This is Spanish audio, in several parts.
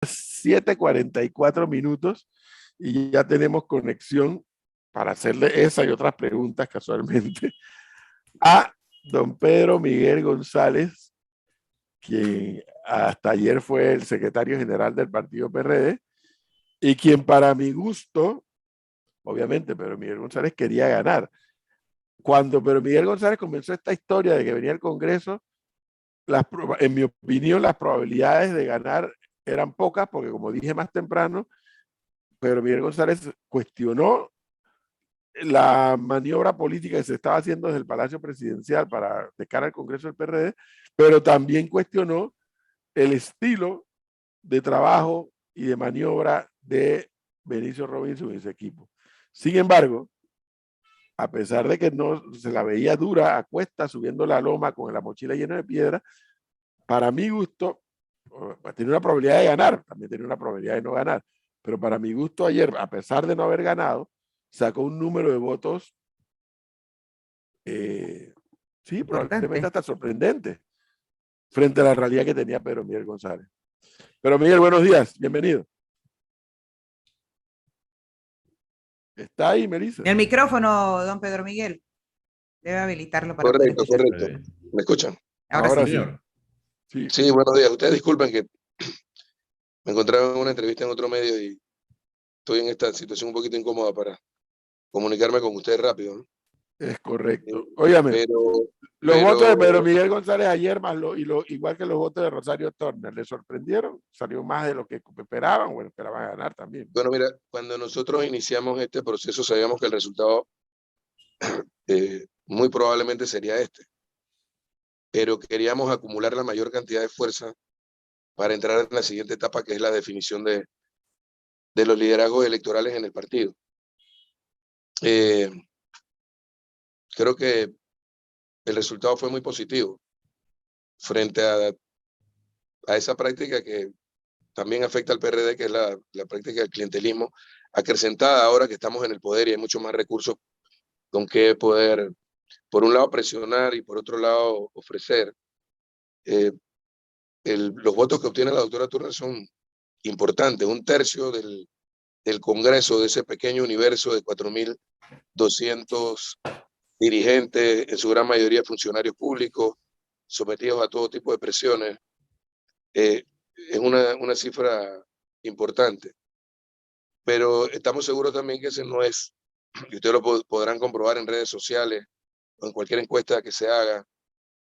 7:44 y ya tenemos conexión para hacerle esa y otras preguntas casualmente a don Pedro Miguel González, quien hasta ayer fue el secretario general del partido PRD y quien para mi gusto, obviamente Pedro Miguel González quería ganar. Cuando Pedro Miguel González comenzó esta historia de que venía al Congreso, en mi opinión las probabilidades de ganar eran pocas porque, como dije más temprano, Pedro Miguel González cuestionó la maniobra política que se estaba haciendo desde el Palacio Presidencial de cara al Congreso del PRD, pero también cuestionó el estilo de trabajo y de maniobra de Benicio Robinson y su equipo. Sin embargo, a pesar de que no se la veía dura a cuesta subiendo la loma con la mochila llena de piedra, para mi gusto, tenía una probabilidad de ganar, también tenía una probabilidad de no ganar, pero para mi gusto ayer, a pesar de no haber ganado, sacó un número de votos, sí, probablemente Importante. hasta sorprendente, frente a la realidad que tenía Pedro Miguel González. Pero Miguel, buenos días, bienvenido. ¿Está ahí, Melissa? El micrófono, don Pedro Miguel. Debe habilitarlo para poder Correcto, escuchar. correcto. ¿Me escuchan? Ahora sí. Señor. Sí. Sí, buenos días. Ustedes disculpen que me encontraba en una entrevista en otro medio y estoy en esta situación un poquito incómoda para comunicarme con ustedes rápido, ¿no? Es correcto. Óyame, Pero los votos de Pedro Miguel González ayer, igual que los votos de Rosario Turner, ¿le sorprendieron? ¿Salió más de lo que esperaban? Bueno, esperaban ganar también. bueno, mira, cuando nosotros iniciamos este proceso sabíamos que el resultado muy probablemente sería este, pero queríamos acumular la mayor cantidad de fuerza para entrar en la siguiente etapa, que es la definición de los liderazgos electorales en el partido. Creo que el resultado fue muy positivo frente a esa práctica que también afecta al PRD, que es la práctica del clientelismo, acrecentada ahora que estamos en el poder y hay mucho más recursos con que poder, por un lado, presionar y por otro lado, ofrecer. Los votos que obtiene la doctora Turner son importantes, un tercio del Congreso, de ese pequeño universo de 4.200 dirigentes, en su gran mayoría funcionarios públicos, sometidos a todo tipo de presiones. Es una cifra importante, pero estamos seguros también que ese no es, y ustedes lo podrán comprobar en redes sociales o en cualquier encuesta que se haga,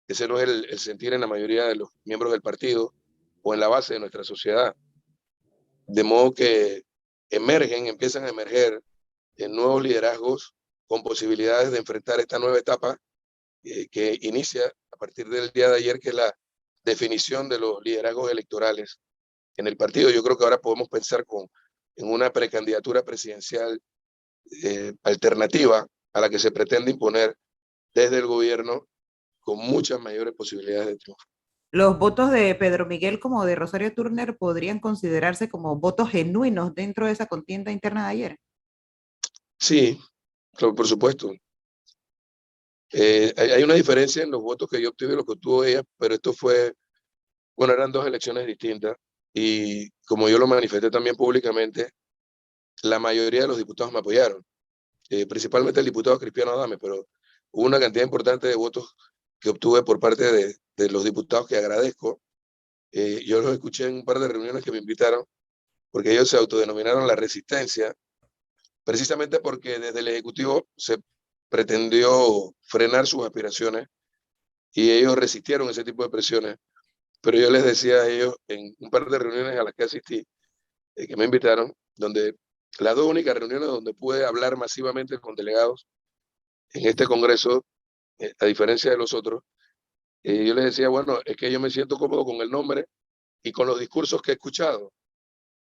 ese no es el sentir en la mayoría de los miembros del partido o en la base de nuestra sociedad. De modo que empiezan a emerger nuevos liderazgos con posibilidades de enfrentar esta nueva etapa que inicia a partir del día de ayer, que es la definición de los liderazgos electorales en el partido. Yo creo que ahora podemos pensar en una precandidatura presidencial alternativa a la que se pretende imponer desde el gobierno, con muchas mayores posibilidades de triunfo. Los votos de Pedro Miguel como de Rosario Turner podrían considerarse como votos genuinos dentro de esa contienda interna de ayer. Sí, claro, por supuesto. Hay una diferencia en los votos que yo obtuve y los que obtuvo ella, pero bueno, eran dos elecciones distintas y como yo lo manifesté también públicamente, la mayoría de los diputados me apoyaron, principalmente el diputado Cristiano Adame, pero hubo una cantidad importante de votos que obtuve por parte de los diputados que agradezco. Yo los escuché en un par de reuniones que me invitaron, porque ellos se autodenominaron la resistencia, precisamente porque desde el Ejecutivo se pretendió frenar sus aspiraciones y ellos resistieron ese tipo de presiones. Pero yo les decía a ellos en un par de reuniones a las que asistí, que me invitaron, donde las dos únicas reuniones donde pude hablar masivamente con delegados en este Congreso, a diferencia de los otros, yo les decía, bueno, es que yo me siento cómodo con el nombre y con los discursos que he escuchado.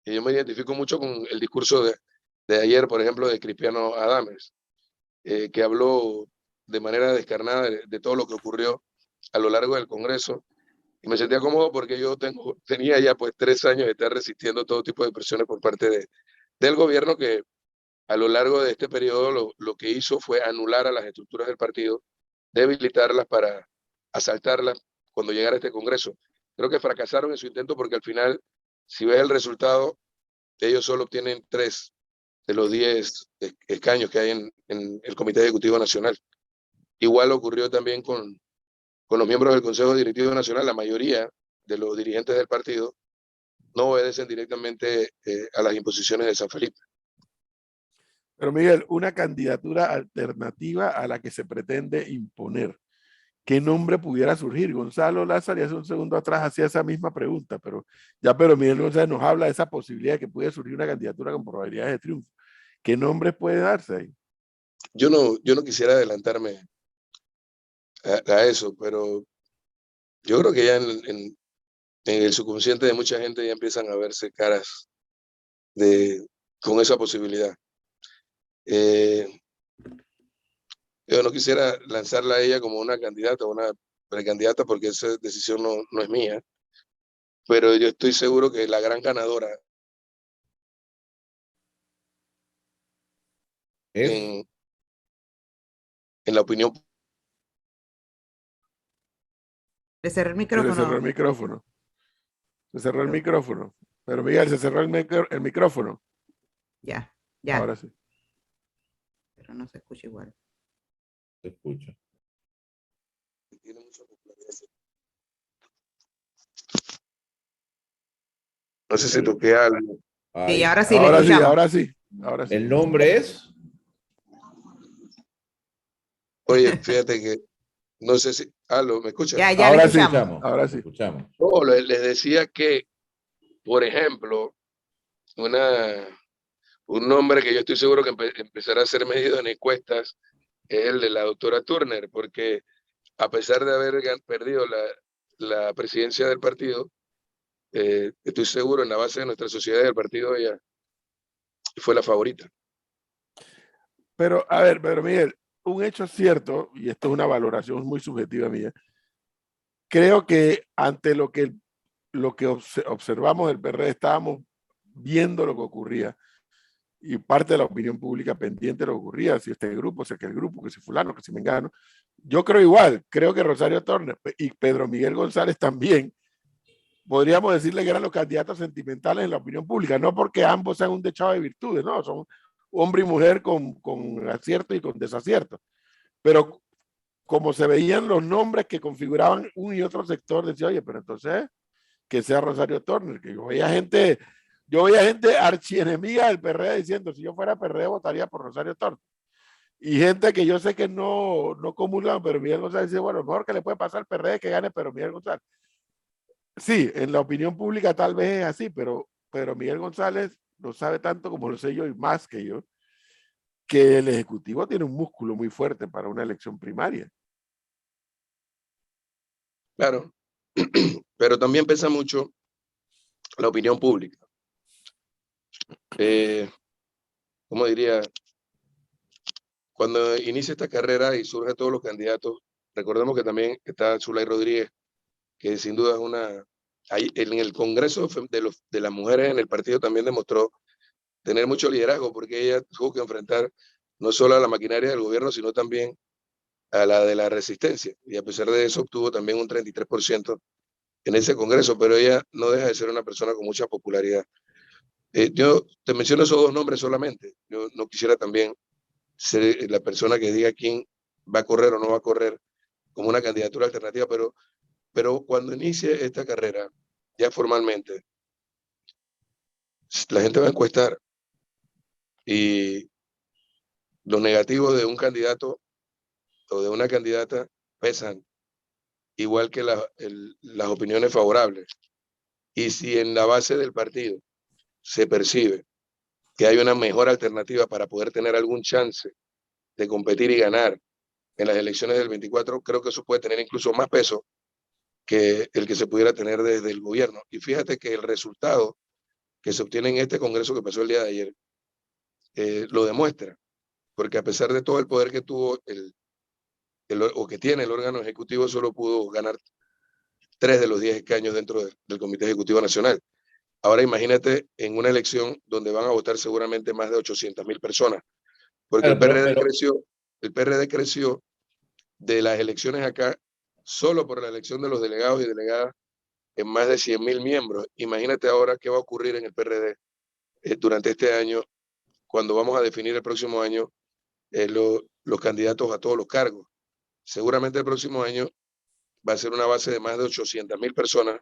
Y yo me identifico mucho con el discurso de ayer, por ejemplo, de Cristiano Adames, que habló de manera descarnada de todo lo que ocurrió a lo largo del Congreso. Y me sentía cómodo porque yo tenía ya pues 3 años de estar resistiendo todo tipo de presiones por parte del gobierno, que a lo largo de este periodo lo que hizo fue anular a las estructuras del partido, debilitarlas para asaltarlas cuando llegara este Congreso. Creo que fracasaron en su intento porque al final si ves el resultado, ellos solo obtienen 3 de los 10 escaños que hay en el Comité Ejecutivo Nacional. Igual ocurrió también con los miembros del Consejo Directivo Nacional. La mayoría de los dirigentes del partido no obedecen directamente a las imposiciones de San Felipe. Pero Miguel, una candidatura alternativa a la que se pretende imponer. ¿Qué nombre pudiera surgir? Gonzalo Lázaro, y hace un segundo atrás hacía esa misma pregunta, pero Miguel González nos habla de esa posibilidad de que puede surgir una candidatura con probabilidades de triunfo. ¿Qué nombre puede darse ahí? Yo no quisiera adelantarme a eso, pero yo creo que ya en el subconsciente de mucha gente ya empiezan a verse caras con esa posibilidad. Yo no quisiera lanzarla a ella como una candidata o una precandidata porque esa decisión no es mía, pero yo estoy seguro que la gran ganadora en la opinión. Le cerré el Se le cerró micrófono. el micrófono. Se cerró el micrófono. Pero Miguel, se cerró el micrófono. Ya. Ahora sí. Pero no se escucha igual. Se escucha. Tiene mucha popularidad. No sé si toqué algo. Sí, ahora sí le escuchamos. Ahora sí. El nombre es. Oye, fíjate que no sé si. ¿me escuchan? Ya le Ahora sí. escuchamos. Ahora sí. Escuchamos. No, les decía que, por ejemplo, un nombre que yo estoy seguro que empezará a ser medido en encuestas es el de la doctora Turner, porque a pesar de haber perdido la presidencia del partido, estoy seguro en la base de nuestra sociedad y del partido ella fue la favorita. Pero, a ver, Pedro Miguel, un hecho cierto, y esto es una valoración muy subjetiva mía, creo que ante lo que observamos del PRD, estábamos viendo lo que ocurría y parte de la opinión pública pendiente de lo que ocurría, si este grupo, si aquel grupo, que si fulano, que si mengano. Yo creo igual, creo que Rosario Turner y Pedro Miguel González también, podríamos decirle que eran los candidatos sentimentales en la opinión pública, no porque ambos sean un dechado de virtudes, no, son hombre y mujer con acierto y con desacierto. Pero como se veían los nombres que configuraban un y otro sector, decía, oye, pero entonces que sea Rosario Turner, que yo veía gente archienemiga del PRD diciendo, si yo fuera PRD votaría por Rosario Turner. Y gente que yo sé que no comulgan, pero Miguel González dice, bueno, lo mejor que le puede pasar al PRD es que gane pero Miguel González. Sí, en la opinión pública tal vez es así, pero Miguel González lo sabe tanto como lo sé yo y más que yo, que el Ejecutivo tiene un músculo muy fuerte para una elección primaria. Claro, pero también pesa mucho la opinión pública. ¿Cómo diría? Cuando inicia esta carrera y surgen todos los candidatos, recordemos que también está Zulay Rodríguez, que sin duda es en el Congreso de las mujeres en el partido también demostró tener mucho liderazgo, porque ella tuvo que enfrentar no solo a la maquinaria del gobierno, sino también a la de la resistencia. Y a pesar de eso obtuvo también un 33% en ese Congreso, pero ella no deja de ser una persona con mucha popularidad. Yo te menciono esos 2 nombres solamente. Yo no quisiera también ser la persona que diga quién va a correr o no va a correr como una candidatura alternativa, pero cuando inicie esta carrera, ya formalmente, la gente va a encuestar y los negativos de un candidato o de una candidata pesan igual que las opiniones favorables. Y si en la base del partido se percibe que hay una mejor alternativa para poder tener algún chance de competir y ganar en las elecciones del 24, creo que eso puede tener incluso más peso que el que se pudiera tener desde el gobierno. Y fíjate que el resultado que se obtiene en este Congreso que pasó el día de ayer lo demuestra, porque a pesar de todo el poder que tuvo o que tiene el órgano ejecutivo, solo pudo ganar 3 de los 10 escaños dentro del Comité Ejecutivo Nacional. Ahora imagínate en una elección donde van a votar seguramente más de 800,000 personas, porque Claro, el PRD creció de las elecciones acá, solo por la elección de los delegados y delegadas en más de 100.000 miembros. Imagínate ahora qué va a ocurrir en el PRD durante este año, cuando vamos a definir el próximo año los candidatos a todos los cargos. Seguramente el próximo año va a ser una base de más de 800.000 personas,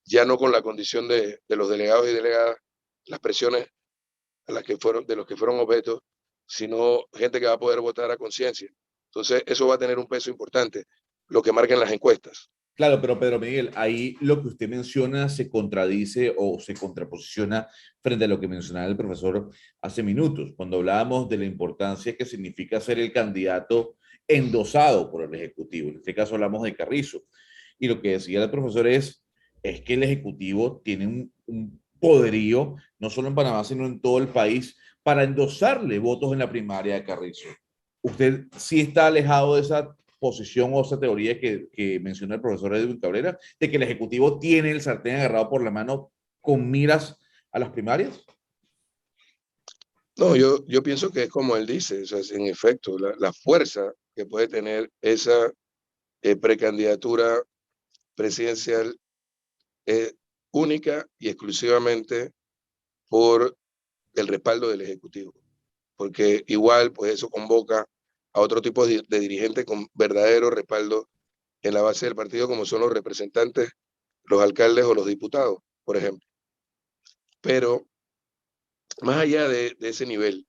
ya no con la condición de los delegados y delegadas, las presiones a las que fueron, de los que fueron objetos, sino gente que va a poder votar a conciencia. Entonces, eso va a tener un peso importante, lo que marcan las encuestas. Claro, pero Pedro Miguel, ahí lo que usted menciona se contradice o se contraposiciona frente a lo que mencionaba el profesor hace minutos, cuando hablábamos de la importancia que significa ser el candidato endosado por el Ejecutivo. En este caso hablamos de Carrizo. Y lo que decía el profesor es que el Ejecutivo tiene un poderío, no solo en Panamá, sino en todo el país, para endosarle votos en la primaria de Carrizo. ¿Usted sí está alejado de esa posición o esa teoría que menciona el profesor Edwin Cabrera, de que el Ejecutivo tiene el sartén agarrado por la mano con miras a las primarias? No, yo pienso que es como él dice, o sea, en efecto, la fuerza que puede tener esa precandidatura presidencial es única y exclusivamente por el respaldo del Ejecutivo, porque igual pues eso convoca a otro tipo de dirigentes con verdadero respaldo en la base del partido, como son los representantes, los alcaldes o los diputados, por ejemplo. Pero más allá de ese nivel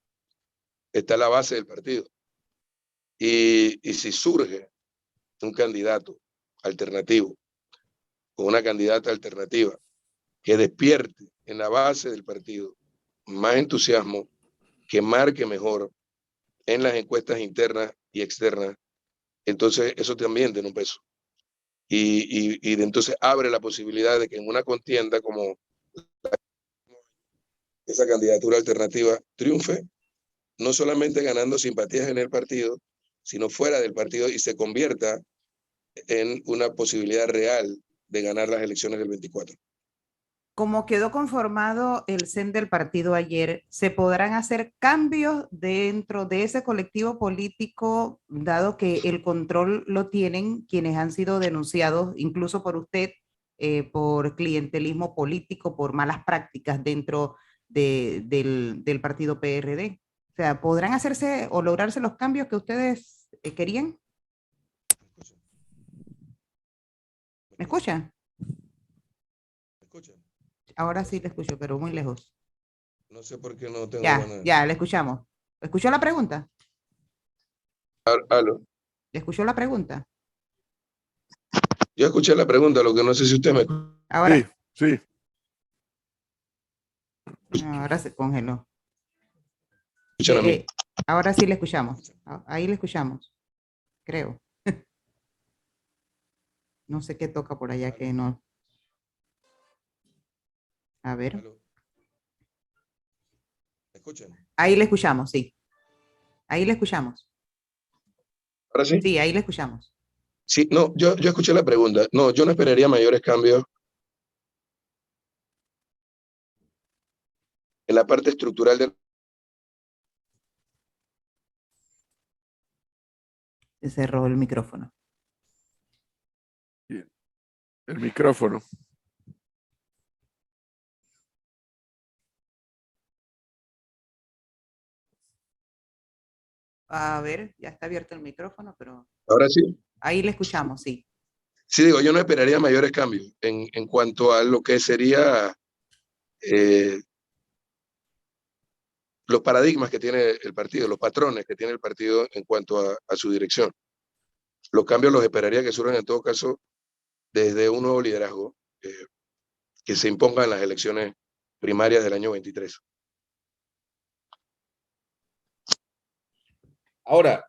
está la base del partido. Y si surge un candidato alternativo o una candidata alternativa que despierte en la base del partido más entusiasmo, que marque mejor en las encuestas internas y externas, entonces eso también tiene un peso. Y de entonces abre la posibilidad de que en una contienda como esa candidatura alternativa triunfe, no solamente ganando simpatías en el partido, sino fuera del partido y se convierta en una posibilidad real de ganar las elecciones del 24. Como quedó conformado el CEN del partido ayer, ¿se podrán hacer cambios dentro de ese colectivo político, dado que el control lo tienen quienes han sido denunciados, incluso por usted, por clientelismo político, por malas prácticas dentro del partido PRD? O sea, ¿podrán hacerse o lograrse los cambios que ustedes querían? ¿Me escuchan? ¿Me escuchan? Ahora sí le escucho, pero muy lejos. No sé por qué no tengo Ya, ya, le escuchamos. ¿Escuchó la pregunta? Aló. ¿Le escuchó la pregunta? Yo escuché la pregunta, lo que no sé si usted me Ahora, Sí, sí. ahora se congeló. escuchan a mí. Ahora sí le escuchamos. Ahí le escuchamos, creo. No sé qué toca por allá que no. A ver. Aló. ¿Me escuchan? Ahí le escuchamos, sí. Ahí le escuchamos. Ahora sí. Sí, ahí le escuchamos. Sí, no, yo escuché la pregunta. No, yo no esperaría mayores cambios en la parte estructural del... Se cerró el micrófono. El micrófono. A ver, ya está abierto el micrófono, pero Ahora sí. ahí le escuchamos, sí. Sí, digo, yo no esperaría mayores cambios en cuanto a lo que sería los paradigmas que tiene el partido, los patrones que tiene el partido en cuanto a su dirección. Los cambios los esperaría que surjan en todo caso desde un nuevo liderazgo que se imponga en las elecciones primarias del año 23. Ahora,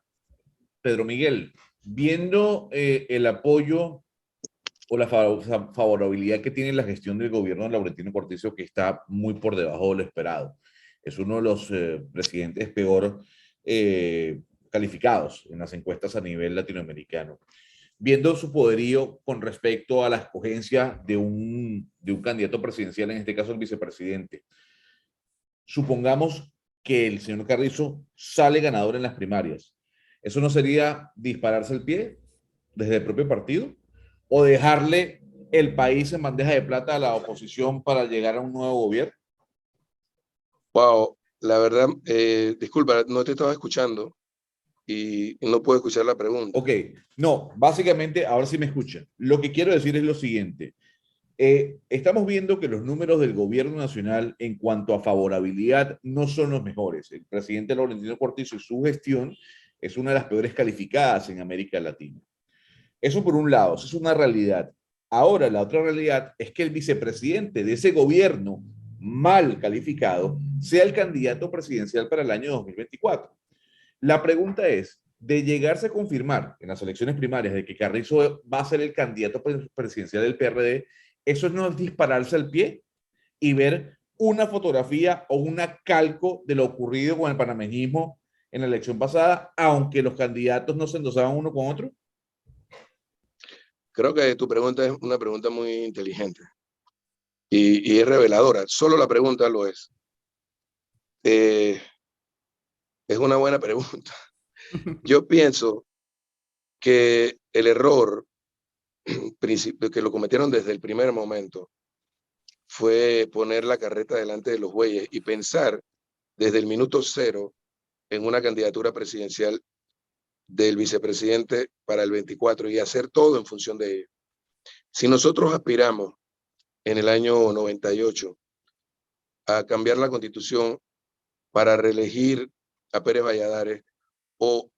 Pedro Miguel, viendo el apoyo o la favorabilidad que tiene la gestión del gobierno de Laurentino Cortizo, que está muy por debajo de lo esperado. Es uno de los presidentes peor calificados en las encuestas a nivel latinoamericano. Viendo su poderío con respecto a la escogencia de un candidato presidencial, en este caso el vicepresidente, supongamos que el señor Carrizo sale ganador en las primarias. ¿Eso no sería dispararse el pie desde el propio partido? ¿O dejarle el país en bandeja de plata a la oposición para llegar a un nuevo gobierno? Wow, la verdad, disculpa, no te estaba escuchando y no puedo escuchar la pregunta. Ok, no, básicamente, ahora sí me escuchan. Lo que quiero decir es lo siguiente. Estamos viendo que los números del gobierno nacional en cuanto a favorabilidad no son los mejores. El presidente Laurentino Cortizo y su gestión es una de las peores calificadas en América Latina. Eso por un lado, eso es una realidad. Ahora, la otra realidad es que el vicepresidente de ese gobierno mal calificado sea el candidato presidencial para el año 2024. La pregunta es, de llegarse a confirmar en las elecciones primarias de que Carrizo va a ser el candidato presidencial del PRD, eso no es dispararse al pie y ver una fotografía o una calco de lo ocurrido con el panameñismo en la elección pasada, aunque los candidatos no se endosaban uno con otro. Creo que tu pregunta es una pregunta muy inteligente y es reveladora. Solo la pregunta lo es. Es una buena pregunta. Yo pienso que el error que lo cometieron desde el primer momento fue poner la carreta delante de los bueyes y pensar desde el minuto cero en una candidatura presidencial del vicepresidente para el 24 y hacer todo en función de ello. Si nosotros aspiramos en el año 98 a cambiar la constitución para reelegir a Pérez Valladares, o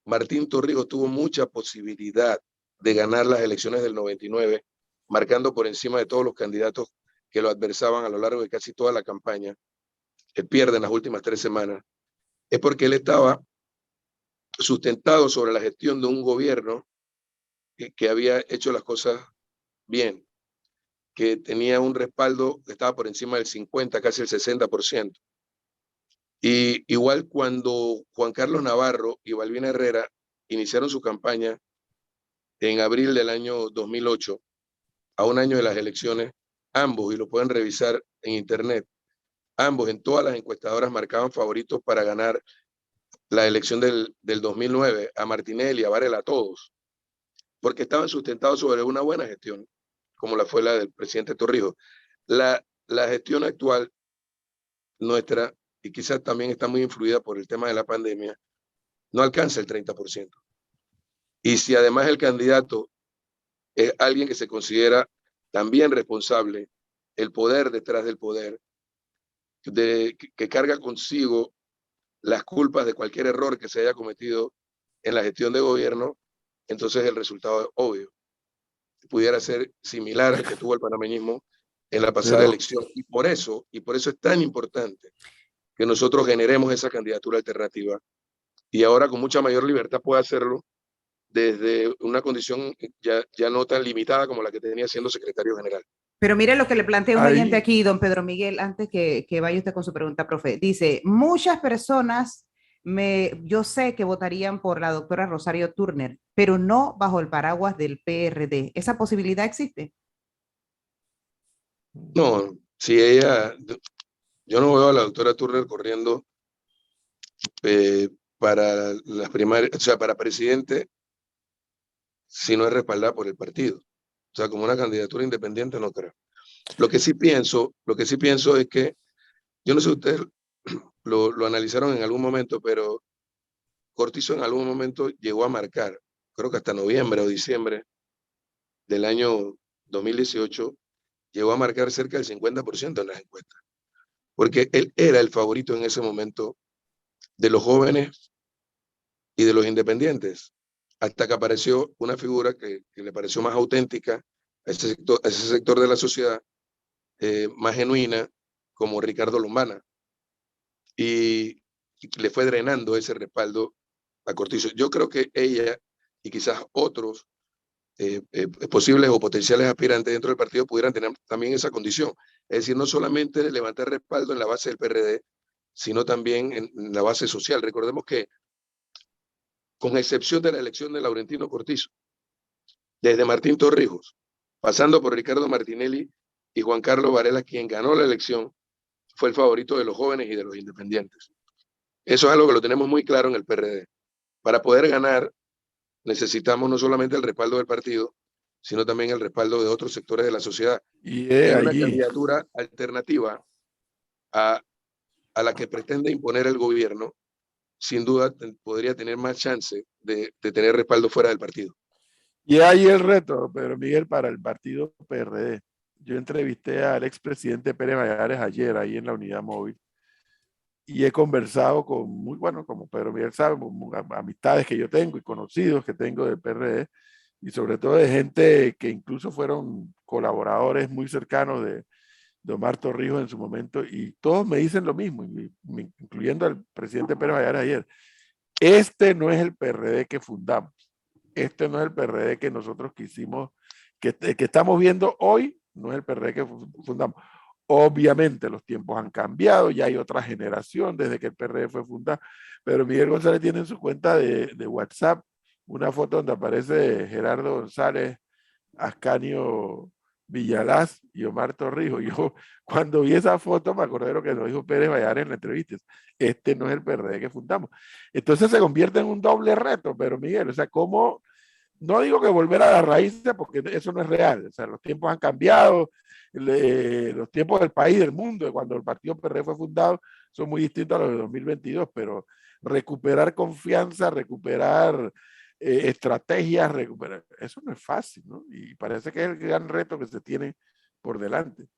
Martín Torrijos tuvo mucha posibilidad de ganar las elecciones del 99, marcando por encima de todos los candidatos que lo adversaban a lo largo de casi toda la campaña, que pierde en las últimas 3 semanas, es porque él estaba sustentado sobre la gestión de un gobierno que había hecho las cosas bien, que tenía un respaldo que estaba por encima del 50, casi el 60%. Y igual cuando Juan Carlos Navarro y Balbina Herrera iniciaron su campaña en abril del año 2008, a un año de las elecciones, ambos, y lo pueden revisar en internet, ambos en todas las encuestadoras marcaban favoritos para ganar la elección del 2009, a Martinelli, a Varela, a todos, porque estaban sustentados sobre una buena gestión, como la fue la del presidente Torrijos. La gestión actual nuestra, y quizás también está muy influida por el tema de la pandemia, no alcanza el 30%. Y si además el candidato es alguien que se considera también responsable, el poder detrás del poder, que carga consigo las culpas de cualquier error que se haya cometido en la gestión de gobierno, entonces el resultado es obvio. Pudiera ser similar al que tuvo el panameñismo en la pasada elección. Y por eso es tan importante que nosotros generemos esa candidatura alternativa y ahora con mucha mayor libertad puede hacerlo desde una condición ya no tan limitada como la que tenía siendo secretario general. Pero mire lo que le plantea un Ahí, oyente aquí, don Pedro Miguel, antes que vaya usted con su pregunta, profe. Dice, muchas personas, yo sé que votarían por la doctora Rosario Turner, pero no bajo el paraguas del PRD. ¿Esa posibilidad existe? No, si ella, yo no veo a la doctora Turner corriendo para las primarias, o sea, para presidente, si no es respaldada por el partido. O sea, como una candidatura independiente, no creo. Lo que sí pienso es que, yo no sé si ustedes lo analizaron en algún momento, pero Cortizo en algún momento llegó a marcar, creo que hasta noviembre o diciembre del año 2018, llegó a marcar cerca del 50% en las encuestas, porque él era el favorito en ese momento de los jóvenes y de los independientes, hasta que apareció una figura que le pareció más auténtica a ese sector de la sociedad, más genuina, como Ricardo Lombana, y le fue drenando ese respaldo a Cortizo. Yo creo que ella y quizás otros posibles o potenciales aspirantes dentro del partido pudieran tener también esa condición. Es decir, no solamente levantar respaldo en la base del PRD, sino también en la base social. Recordemos que, con excepción de la elección de Laurentino Cortizo, desde Martín Torrijos, pasando por Ricardo Martinelli y Juan Carlos Varela, quien ganó la elección, fue el favorito de los jóvenes y de los independientes. Eso es algo que lo tenemos muy claro en el PRD. Para poder ganar, necesitamos no solamente el respaldo del partido, sino también el respaldo de otros sectores de la sociedad. Y Es una allí, candidatura alternativa a la que pretende imponer el gobierno. Sin duda podría tener más chance de tener respaldo fuera del partido. y ahí el reto, Pedro Miguel, para el partido PRD. Yo entrevisté al expresidente Pérez Valladares ayer ahí en la unidad móvil y he conversado con, muy bueno, como Pedro Miguel sabe, amistades que yo tengo y conocidos que tengo del PRD y sobre todo de gente que incluso fueron colaboradores muy cercanos de Omar Torrijos en su momento, y todos me dicen lo mismo, incluyendo al presidente Pérez Valladares ayer. Este no es el PRD que fundamos. Este no es el PRD que nosotros quisimos, que estamos viendo hoy, no es el PRD que fundamos. Obviamente los tiempos han cambiado, ya hay otra generación desde que el PRD fue fundado, pero Miguel González tiene en su cuenta de WhatsApp una foto donde aparece Gerardo González, Ascanio Villalaz y Omar Torrijos. Yo cuando vi esa foto me acordé de lo que nos dijo Pérez Valladares en la entrevista. Este no es el PRD que fundamos. Entonces se convierte en un doble reto, pero Miguel, o sea, ¿cómo? No digo que volver a las raíces porque eso no es real. O sea, los tiempos han cambiado, los tiempos del país, del mundo, de cuando el partido PRD fue fundado, son muy distintos a los de 2022, pero recuperar confianza, recuperar estrategias, recuperar, eso no es fácil, ¿no? Y parece que es el gran reto que se tiene por delante.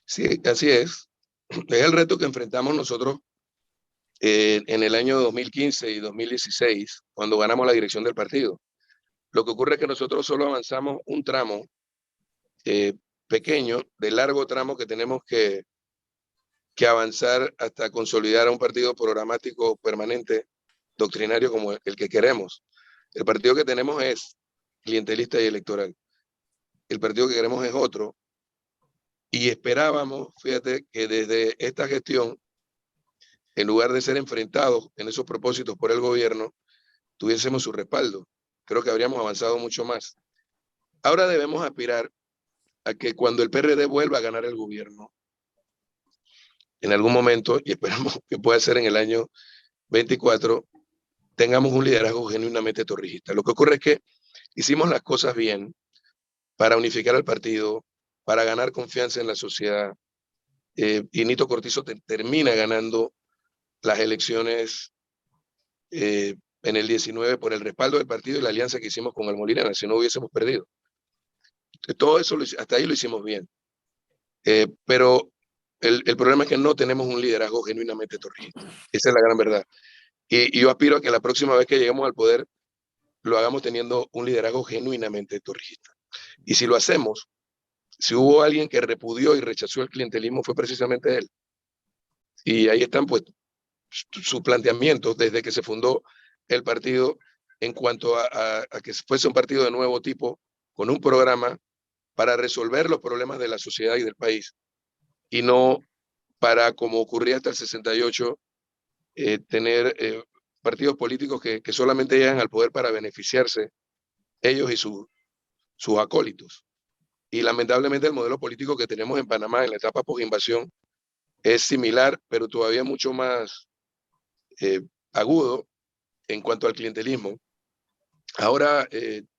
Sí, así es. Es el reto que enfrentamos nosotros en el año 2015 y 2016, cuando ganamos la dirección del partido. Lo que ocurre es que nosotros solo avanzamos un tramo pequeño, de largo tramo que tenemos que avanzar hasta consolidar a un partido programático permanente, doctrinario como el que queremos. El partido que tenemos es clientelista y electoral. El partido que queremos es otro. Y esperábamos, fíjate, que desde esta gestión, en lugar de ser enfrentados en esos propósitos por el gobierno, tuviésemos su respaldo. Creo que habríamos avanzado mucho más. Ahora debemos aspirar a que cuando el PRD vuelva a ganar el gobierno, en algún momento, y esperamos que pueda ser en el año 24, tengamos un liderazgo genuinamente torrijista. Lo que ocurre es que hicimos las cosas bien para unificar al partido, para ganar confianza en la sociedad. Y Nito Cortizo termina ganando las elecciones en el 19 por el respaldo del partido y la alianza que hicimos con el Molina, si no hubiésemos perdido. Todo eso, hasta ahí lo hicimos bien. Pero el problema es que no tenemos un liderazgo genuinamente torrijista. Esa es la gran verdad. Y yo aspiro a que la próxima vez que lleguemos al poder lo hagamos teniendo un liderazgo genuinamente torrijista. Y si lo hacemos, si hubo alguien que repudió y rechazó el clientelismo, fue precisamente él. Y ahí están pues sus planteamientos desde que se fundó el partido en cuanto a que fuese un partido de nuevo tipo, con un programa para resolver los problemas de la sociedad y del país, y no para, como ocurría hasta el 68, tener partidos políticos que solamente llegan al poder para beneficiarse ellos y sus acólitos. Y lamentablemente el modelo político que tenemos en Panamá en la etapa post-invasión es similar, pero todavía mucho más agudo en cuanto al clientelismo. Ahora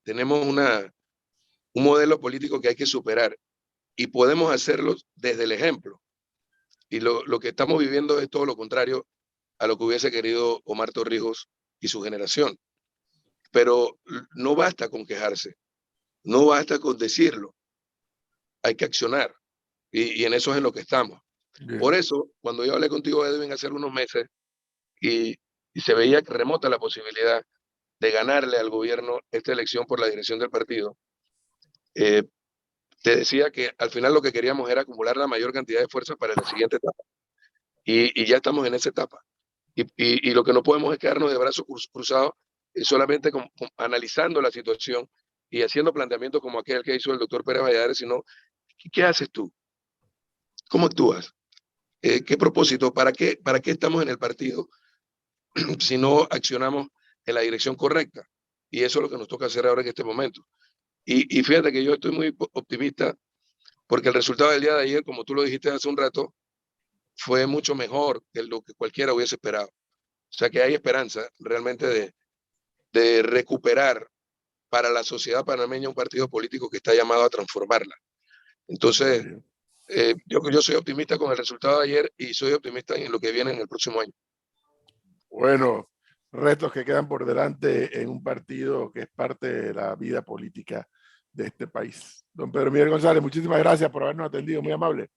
tenemos un modelo político que hay que superar y podemos hacerlo desde el ejemplo. Y lo que estamos viviendo es todo lo contrario a lo que hubiese querido Omar Torrijos y su generación. Pero no basta con quejarse, no basta con decirlo, hay que accionar. Y en eso es en lo que estamos. Bien. Por eso, cuando yo hablé contigo, Edwin, hace unos meses, y se veía remota la posibilidad de ganarle al gobierno esta elección por la dirección del partido, te decía que al final lo que queríamos era acumular la mayor cantidad de fuerzas para la siguiente etapa. Y ya estamos en esa etapa. Y lo que no podemos es quedarnos de brazos cruzados solamente analizando la situación y haciendo planteamientos como aquel que hizo el doctor Pérez Valladares, sino, ¿qué haces tú? ¿Cómo actúas? ¿Qué propósito? ¿Para qué estamos en el partido si no accionamos en la dirección correcta? Y eso es lo que nos toca hacer ahora en este momento. Y fíjate que yo estoy muy optimista porque el resultado del día de ayer, como tú lo dijiste hace un rato, fue mucho mejor que lo que cualquiera hubiese esperado. O sea que hay esperanza realmente de recuperar para la sociedad panameña un partido político que está llamado a transformarla. Entonces, yo soy optimista con el resultado de ayer y soy optimista en lo que viene en el próximo año. Bueno, retos que quedan por delante en un partido que es parte de la vida política de este país. Don Pedro Miguel González, muchísimas gracias por habernos atendido, muy amable.